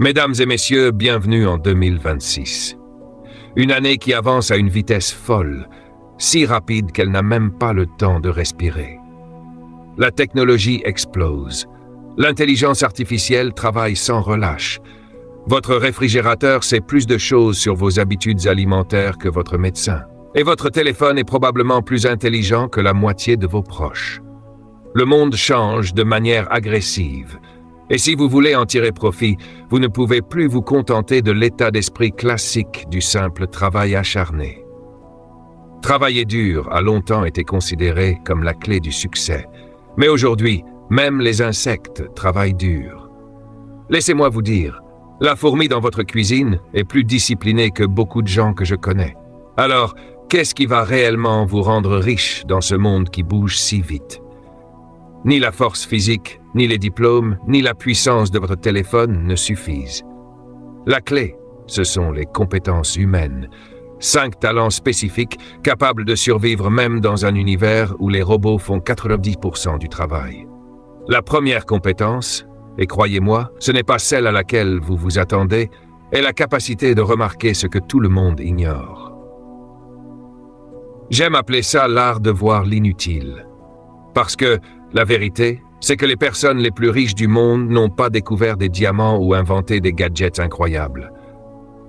Mesdames et messieurs, bienvenue en 2026. Une année qui avance à une vitesse folle, si rapide qu'elle n'a même pas le temps de respirer. La technologie explose. L'intelligence artificielle travaille sans relâche. Votre réfrigérateur sait plus de choses sur vos habitudes alimentaires que votre médecin. Et votre téléphone est probablement plus intelligent que la moitié de vos proches. Le monde change de manière agressive. Et si vous voulez en tirer profit, vous ne pouvez plus vous contenter de l'état d'esprit classique du simple travail acharné. Travailler dur a longtemps été considéré comme la clé du succès. Mais aujourd'hui, même les insectes travaillent dur. Laissez-moi vous dire, la fourmi dans votre cuisine est plus disciplinée que beaucoup de gens que je connais. Alors, qu'est-ce qui va réellement vous rendre riche dans ce monde qui bouge si vite? Ni la force physique, ni les diplômes, ni la puissance de votre téléphone ne suffisent. La clé, ce sont les compétences humaines. 5 talents spécifiques capables de survivre même dans un univers où les robots font 90% du travail. La première compétence, et croyez-moi, ce n'est pas celle à laquelle vous vous attendez, est la capacité de remarquer ce que tout le monde ignore. J'aime appeler ça l'art de voir l'inutile. Parce que, la vérité, c'est que les personnes les plus riches du monde n'ont pas découvert des diamants ou inventé des gadgets incroyables.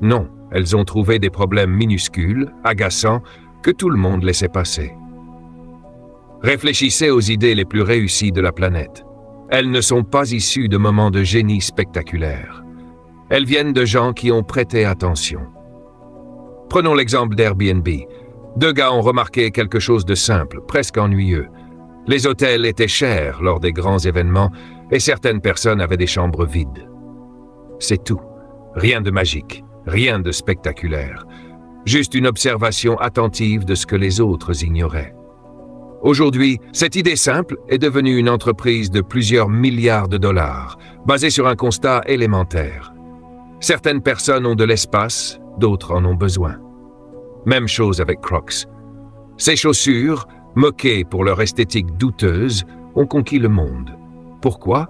Non, elles ont trouvé des problèmes minuscules, agaçants, que tout le monde laissait passer. Réfléchissez aux idées les plus réussies de la planète. Elles ne sont pas issues de moments de génie spectaculaires. Elles viennent de gens qui ont prêté attention. Prenons l'exemple d'Airbnb. 2 gars ont remarqué quelque chose de simple, presque ennuyeux. Les hôtels étaient chers lors des grands événements et certaines personnes avaient des chambres vides. C'est tout. Rien de magique, rien de spectaculaire. Juste une observation attentive de ce que les autres ignoraient. Aujourd'hui, cette idée simple est devenue une entreprise de plusieurs milliards de dollars, basée sur un constat élémentaire. Certaines personnes ont de l'espace, d'autres en ont besoin. Même chose avec Crocs. Ces chaussures, moquées pour leur esthétique douteuse, ont conquis le monde. Pourquoi?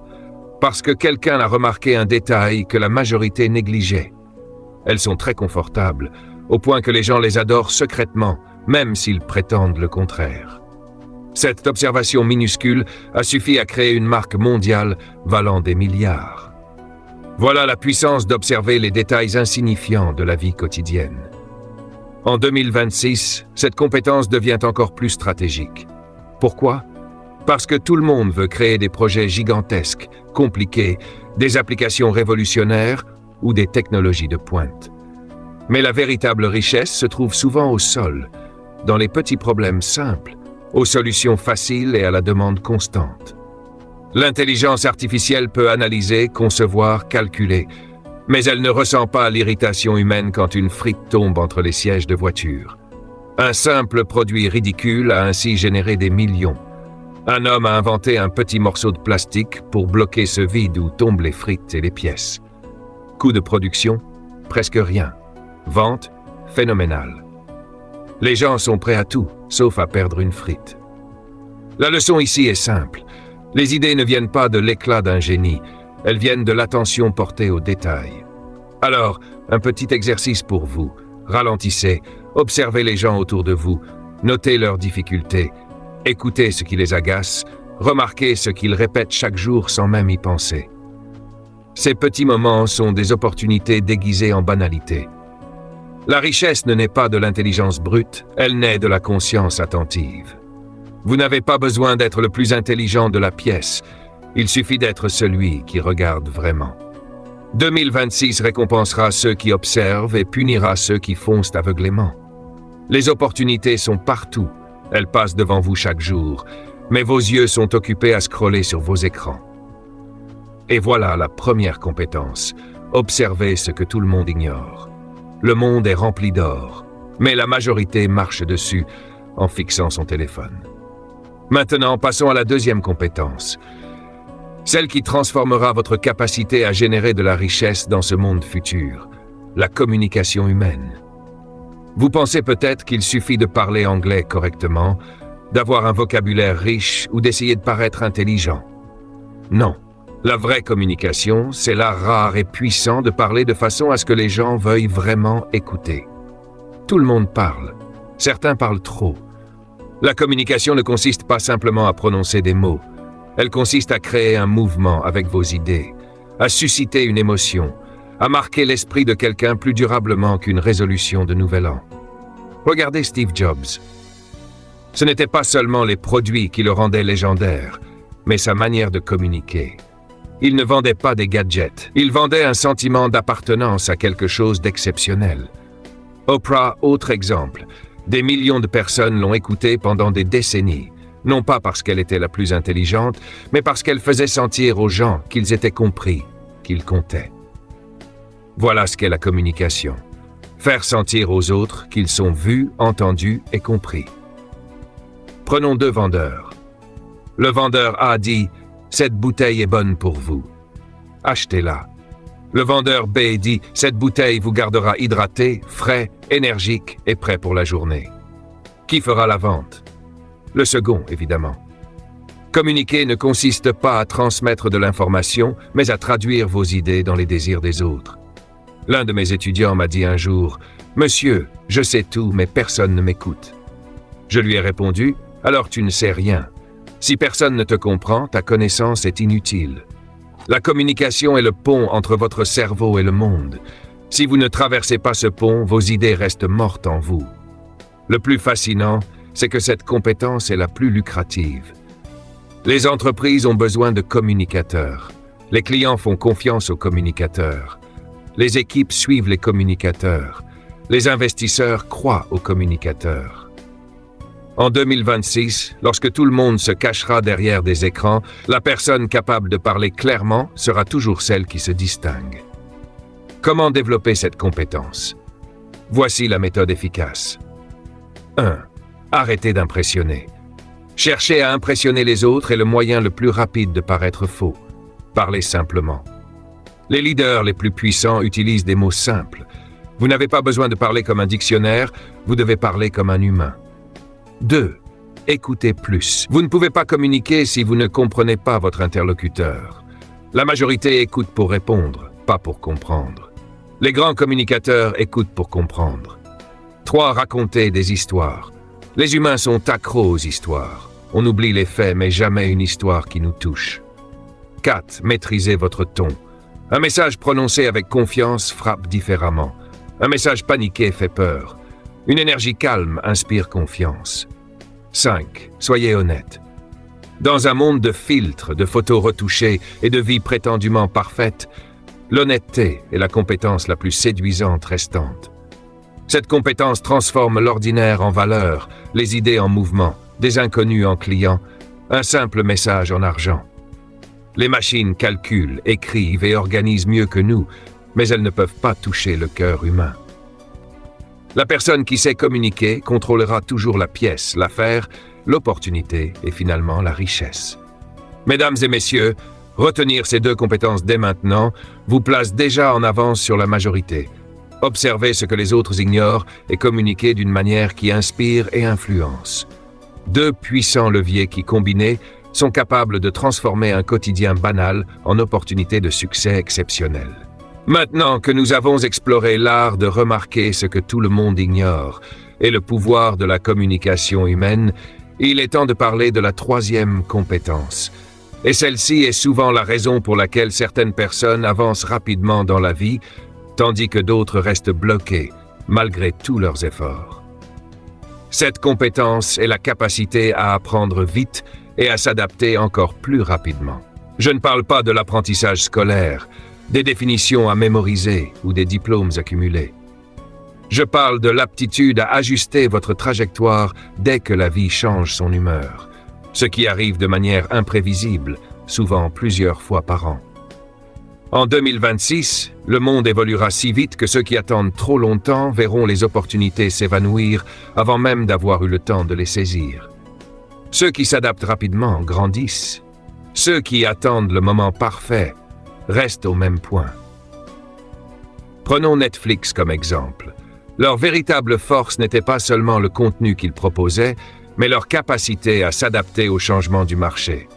Parce que quelqu'un a remarqué un détail que la majorité négligeait. Elles sont très confortables, au point que les gens les adorent secrètement, même s'ils prétendent le contraire. Cette observation minuscule a suffi à créer une marque mondiale valant des milliards. Voilà la puissance d'observer les détails insignifiants de la vie quotidienne. En 2026, cette compétence devient encore plus stratégique. Pourquoi? Parce que tout le monde veut créer des projets gigantesques, compliqués, des applications révolutionnaires ou des technologies de pointe. Mais la véritable richesse se trouve souvent au sol, dans les petits problèmes simples, aux solutions faciles et à la demande constante. L'intelligence artificielle peut analyser, concevoir, calculer, mais elle ne ressent pas l'irritation humaine quand une frite tombe entre les sièges de voiture. Un simple produit ridicule a ainsi généré des millions. Un homme a inventé un petit morceau de plastique pour bloquer ce vide où tombent les frites et les pièces. Coût de production? Presque rien. Vente? Phénoménale. Les gens sont prêts à tout, sauf à perdre une frite. La leçon ici est simple. Les idées ne viennent pas de l'éclat d'un génie. Elles viennent de l'attention portée aux détails. Alors, un petit exercice pour vous. Ralentissez, observez les gens autour de vous, notez leurs difficultés, écoutez ce qui les agace, remarquez ce qu'ils répètent chaque jour sans même y penser. Ces petits moments sont des opportunités déguisées en banalité. La richesse ne naît pas de l'intelligence brute, elle naît de la conscience attentive. Vous n'avez pas besoin d'être le plus intelligent de la pièce, il suffit d'être celui qui regarde vraiment. 2026 récompensera ceux qui observent et punira ceux qui foncent aveuglément. Les opportunités sont partout, elles passent devant vous chaque jour, mais vos yeux sont occupés à scroller sur vos écrans. Et voilà la première compétence, observez ce que tout le monde ignore. Le monde est rempli d'or, mais la majorité marche dessus en fixant son téléphone. Maintenant, passons à la deuxième compétence. Celle qui transformera votre capacité à générer de la richesse dans ce monde futur, la communication humaine. Vous pensez peut-être qu'il suffit de parler anglais correctement, d'avoir un vocabulaire riche ou d'essayer de paraître intelligent. Non, La vraie communication, c'est l'art rare et puissant de parler de façon à ce que les gens veuillent vraiment écouter. Tout le monde parle. Certains parlent trop. La communication ne consiste pas simplement à prononcer des mots. Elle consiste à créer un mouvement avec vos idées, à susciter une émotion, à marquer l'esprit de quelqu'un plus durablement qu'une résolution de Nouvel An. Regardez Steve Jobs. Ce n'était pas seulement les produits qui le rendaient légendaire, mais sa manière de communiquer. Il ne vendait pas des gadgets, il vendait un sentiment d'appartenance à quelque chose d'exceptionnel. Oprah, autre exemple. Des millions de personnes l'ont écoutée pendant des décennies, non pas parce qu'elle était la plus intelligente, mais parce qu'elle faisait sentir aux gens qu'ils étaient compris, qu'ils comptaient. Voilà ce qu'est la communication. Faire sentir aux autres qu'ils sont vus, entendus et compris. Prenons 2 vendeurs. Le vendeur A dit « Cette bouteille est bonne pour vous. Achetez-la ». Le vendeur B dit « Cette bouteille vous gardera hydraté, frais, énergique et prêt pour la journée ». Qui fera la vente? Le second, évidemment. Communiquer ne consiste pas à transmettre de l'information, mais à traduire vos idées dans les désirs des autres. L'un de mes étudiants m'a dit un jour « Monsieur, je sais tout, mais personne ne m'écoute. » Je lui ai répondu « Alors tu ne sais rien. Si personne ne te comprend, ta connaissance est inutile. » La communication est le pont entre votre cerveau et le monde. Si vous ne traversez pas ce pont, vos idées restent mortes en vous. Le plus fascinant, c'est que cette compétence est la plus lucrative. Les entreprises ont besoin de communicateurs. Les clients font confiance aux communicateurs. Les équipes suivent les communicateurs. Les investisseurs croient aux communicateurs. En 2026, lorsque tout le monde se cachera derrière des écrans, la personne capable de parler clairement sera toujours celle qui se distingue. Comment développer cette compétence? Voici la méthode efficace. 1. Arrêtez d'impressionner. Chercher à impressionner les autres est le moyen le plus rapide de paraître faux. Parlez simplement. Les leaders les plus puissants utilisent des mots simples. Vous n'avez pas besoin de parler comme un dictionnaire, vous devez parler comme un humain. 2. Écoutez plus. Vous ne pouvez pas communiquer si vous ne comprenez pas votre interlocuteur. La majorité écoute pour répondre, pas pour comprendre. Les grands communicateurs écoutent pour comprendre. 3. Racontez des histoires. Les humains sont accros aux histoires. On oublie les faits, mais jamais une histoire qui nous touche. 4. Maîtrisez votre ton. Un message prononcé avec confiance frappe différemment. Un message paniqué fait peur. Une énergie calme inspire confiance. 5. Soyez honnête. Dans un monde de filtres, de photos retouchées et de vie prétendument parfaite, l'honnêteté est la compétence la plus séduisante restante. Cette compétence transforme l'ordinaire en valeur, les idées en mouvement, des inconnus en clients, un simple message en argent. Les machines calculent, écrivent et organisent mieux que nous, mais elles ne peuvent pas toucher le cœur humain. La personne qui sait communiquer contrôlera toujours la pièce, l'affaire, l'opportunité et finalement la richesse. Mesdames et messieurs, retenir ces 2 compétences dès maintenant vous place déjà en avance sur la majorité. Observez ce que les autres ignorent et communiquez d'une manière qui inspire et influence. 2 puissants leviers qui, combinés, sont capables de transformer un quotidien banal en opportunité de succès exceptionnel. Maintenant que nous avons exploré l'art de remarquer ce que tout le monde ignore et le pouvoir de la communication humaine, il est temps de parler de la 3e compétence. Et celle-ci est souvent la raison pour laquelle certaines personnes avancent rapidement dans la vie, tandis que d'autres restent bloquées, malgré tous leurs efforts. Cette compétence est la capacité à apprendre vite et à s'adapter encore plus rapidement. Je ne parle pas de l'apprentissage scolaire, des définitions à mémoriser ou des diplômes accumulés. Je parle de l'aptitude à ajuster votre trajectoire dès que la vie change son humeur, ce qui arrive de manière imprévisible, souvent plusieurs fois par an. En 2026, le monde évoluera si vite que ceux qui attendent trop longtemps verront les opportunités s'évanouir avant même d'avoir eu le temps de les saisir. Ceux qui s'adaptent rapidement grandissent. Ceux qui attendent le moment parfait restent au même point. Prenons Netflix comme exemple. Leur véritable force n'était pas seulement le contenu qu'ils proposaient, mais leur capacité à s'adapter aux changements du marché.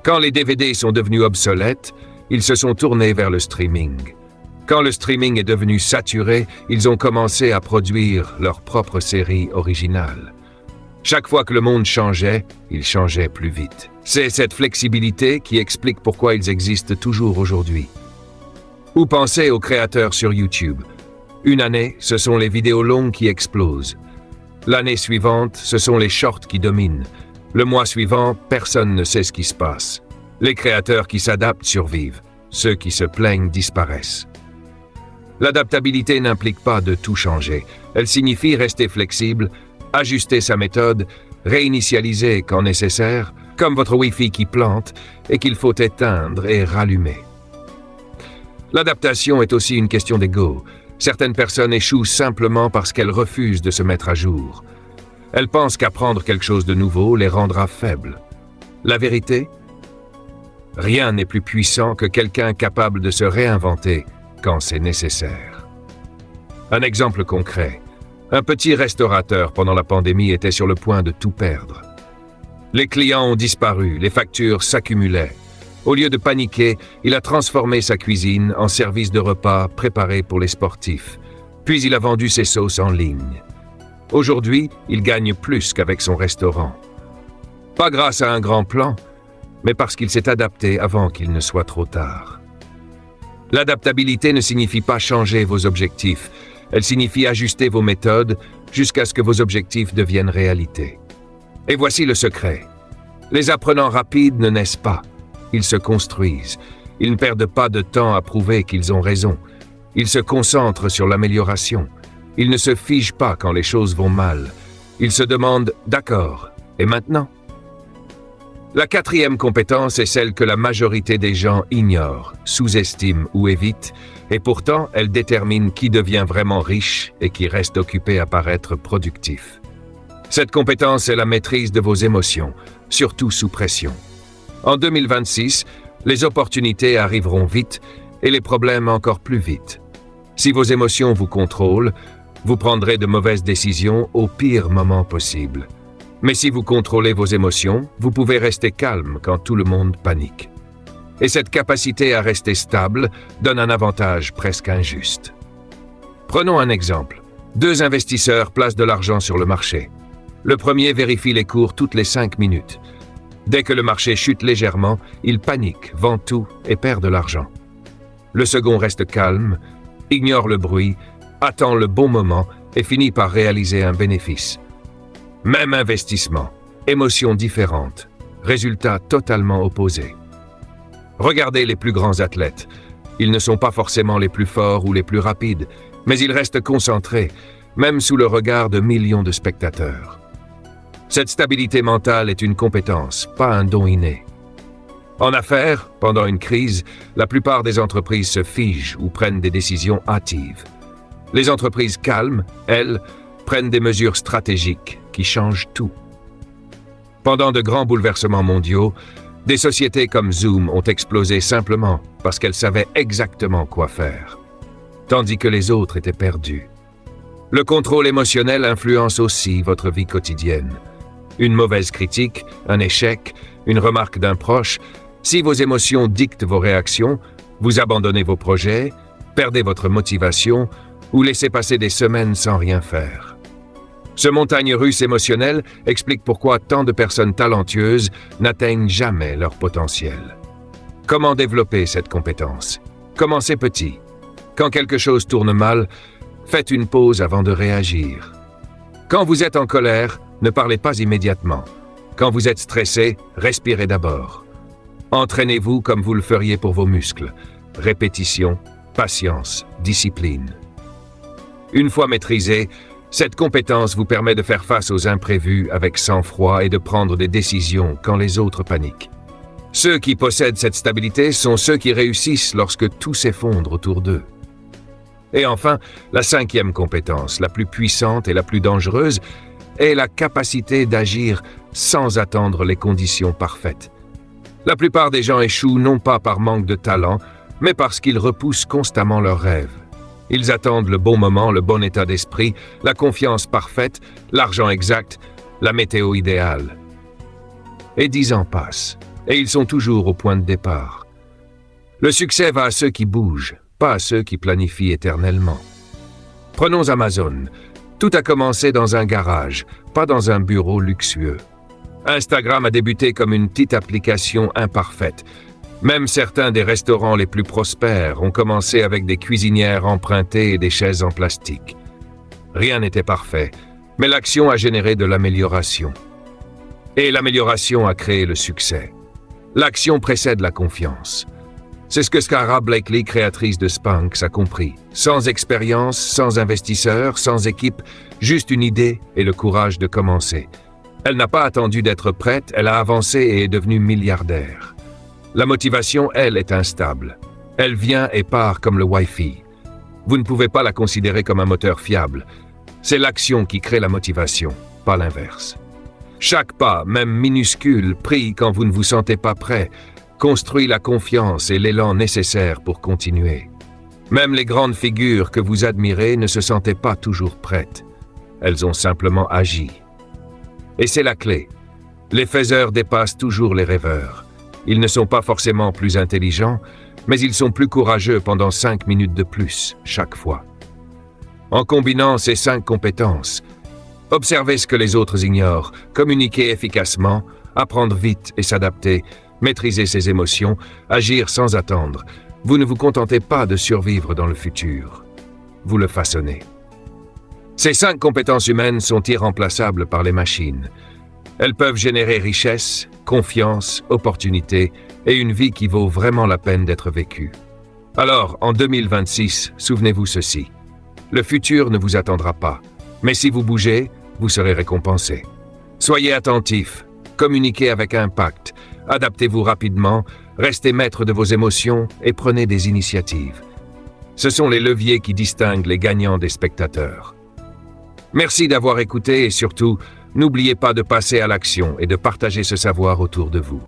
Quand les DVD sont devenus obsolètes, ils se sont tournés vers le streaming. Quand le streaming est devenu saturé, ils ont commencé à produire leur propre série originale. Chaque fois que le monde changeait, ils changeaient plus vite. C'est cette flexibilité qui explique pourquoi ils existent toujours aujourd'hui. Ou pensez aux créateurs sur YouTube. Une année, ce sont les vidéos longues qui explosent. L'année suivante, ce sont les shorts qui dominent. Le mois suivant, personne ne sait ce qui se passe. Les créateurs qui s'adaptent survivent. Ceux qui se plaignent disparaissent. L'adaptabilité n'implique pas de tout changer. Elle signifie rester flexible, ajuster sa méthode, réinitialiser quand nécessaire, comme votre Wi-Fi qui plante et qu'il faut éteindre et rallumer. L'adaptation est aussi une question d'ego. Certaines personnes échouent simplement parce qu'elles refusent de se mettre à jour. Elles pensent qu'apprendre quelque chose de nouveau les rendra faibles. La vérité ? Rien n'est plus puissant que quelqu'un capable de se réinventer quand c'est nécessaire. Un exemple concret. Un petit restaurateur pendant la pandémie était sur le point de tout perdre. Les clients ont disparu, les factures s'accumulaient. Au lieu de paniquer, il a transformé sa cuisine en service de repas préparé pour les sportifs. Puis il a vendu ses sauces en ligne. Aujourd'hui, il gagne plus qu'avec son restaurant. Pas grâce à un grand plan, mais parce qu'il s'est adapté avant qu'il ne soit trop tard. L'adaptabilité ne signifie pas changer vos objectifs. Elle signifie ajuster vos méthodes jusqu'à ce que vos objectifs deviennent réalité. Et voici le secret. Les apprenants rapides ne naissent pas. Ils se construisent. Ils ne perdent pas de temps à prouver qu'ils ont raison. Ils se concentrent sur l'amélioration. Ils ne se figent pas quand les choses vont mal. Ils se demandent « D'accord, et maintenant ?» La quatrième compétence est celle que la majorité des gens ignorent, sous-estiment ou évitent, et pourtant elle détermine qui devient vraiment riche et qui reste occupé à paraître productif. Cette compétence est la maîtrise de vos émotions, surtout sous pression. En 2026, les opportunités arriveront vite et les problèmes encore plus vite. Si vos émotions vous contrôlent, vous prendrez de mauvaises décisions au pire moment possible. Mais si vous contrôlez vos émotions, vous pouvez rester calme quand tout le monde panique. Et cette capacité à rester stable donne un avantage presque injuste. Prenons un exemple. 2 investisseurs placent de l'argent sur le marché. Le premier vérifie les cours toutes les 5 minutes. Dès que le marché chute légèrement, il panique, vend tout et perd de l'argent. Le second reste calme, ignore le bruit, attend le bon moment et finit par réaliser un bénéfice. Même investissement, émotions différentes, résultats totalement opposés. Regardez les plus grands athlètes. Ils ne sont pas forcément les plus forts ou les plus rapides, mais ils restent concentrés, même sous le regard de millions de spectateurs. Cette stabilité mentale est une compétence, pas un don inné. En affaires, pendant une crise, la plupart des entreprises se figent ou prennent des décisions hâtives. Les entreprises calmes, elles, prennent des mesures stratégiques qui changent tout. Pendant de grands bouleversements mondiaux, des sociétés comme Zoom ont explosé simplement parce qu'elles savaient exactement quoi faire, tandis que les autres étaient perdus. Le contrôle émotionnel influence aussi votre vie quotidienne. Une mauvaise critique, un échec, une remarque d'un proche, si vos émotions dictent vos réactions, vous abandonnez vos projets, perdez votre motivation ou laissez passer des semaines sans rien faire. Ce montagne russe émotionnel explique pourquoi tant de personnes talentueuses n'atteignent jamais leur potentiel. Comment développer cette compétence? Commencez petit. Quand quelque chose tourne mal, faites une pause avant de réagir. Quand vous êtes en colère, ne parlez pas immédiatement. Quand vous êtes stressé, respirez d'abord. Entraînez-vous comme vous le feriez pour vos muscles. Répétition, patience, discipline. Une fois maîtrisée, cette compétence vous permet de faire face aux imprévus avec sang-froid et de prendre des décisions quand les autres paniquent. Ceux qui possèdent cette stabilité sont ceux qui réussissent lorsque tout s'effondre autour d'eux. Et enfin, la 5e compétence, la plus puissante et la plus dangereuse, est la capacité d'agir sans attendre les conditions parfaites. La plupart des gens échouent non pas par manque de talent, mais parce qu'ils repoussent constamment leurs rêves. Ils attendent le bon moment, le bon état d'esprit, la confiance parfaite, l'argent exact, la météo idéale. Et 10 ans passent, et ils sont toujours au point de départ. Le succès va à ceux qui bougent, pas à ceux qui planifient éternellement. Prenons Amazon. Tout a commencé dans un garage, pas dans un bureau luxueux. Instagram a débuté comme une petite application imparfaite. Même certains des restaurants les plus prospères ont commencé avec des cuisinières empruntées et des chaises en plastique. Rien n'était parfait, mais l'action a généré de l'amélioration. Et l'amélioration a créé le succès. L'action précède la confiance. C'est ce que Skara Blakely, créatrice de Spanx, a compris. Sans expérience, sans investisseurs, sans équipe, juste une idée et le courage de commencer. Elle n'a pas attendu d'être prête, elle a avancé et est devenue milliardaire. La motivation, elle, est instable. Elle vient et part comme le Wi-Fi. Vous ne pouvez pas la considérer comme un moteur fiable. C'est l'action qui crée la motivation, pas l'inverse. Chaque pas, même minuscule, pris quand vous ne vous sentez pas prêt, construit la confiance et l'élan nécessaires pour continuer. Même les grandes figures que vous admirez ne se sentaient pas toujours prêtes. Elles ont simplement agi. Et c'est la clé. Les faiseurs dépassent toujours les rêveurs. Ils ne sont pas forcément plus intelligents, mais ils sont plus courageux pendant 5 minutes de plus, chaque fois. En combinant ces 5 compétences, observez ce que les autres ignorent, communiquer efficacement, apprendre vite et s'adapter, maîtriser ses émotions, agir sans attendre. Vous ne vous contentez pas de survivre dans le futur. Vous le façonnez. Ces 5 compétences humaines sont irremplaçables par les machines. Elles peuvent générer richesse, confiance, opportunité et une vie qui vaut vraiment la peine d'être vécue. Alors, en 2026, souvenez-vous ceci. Le futur ne vous attendra pas, mais si vous bougez, vous serez récompensé. Soyez attentifs, communiquez avec impact, adaptez-vous rapidement, restez maître de vos émotions et prenez des initiatives. Ce sont les leviers qui distinguent les gagnants des spectateurs. Merci d'avoir écouté et surtout, n'oubliez pas de passer à l'action et de partager ce savoir autour de vous.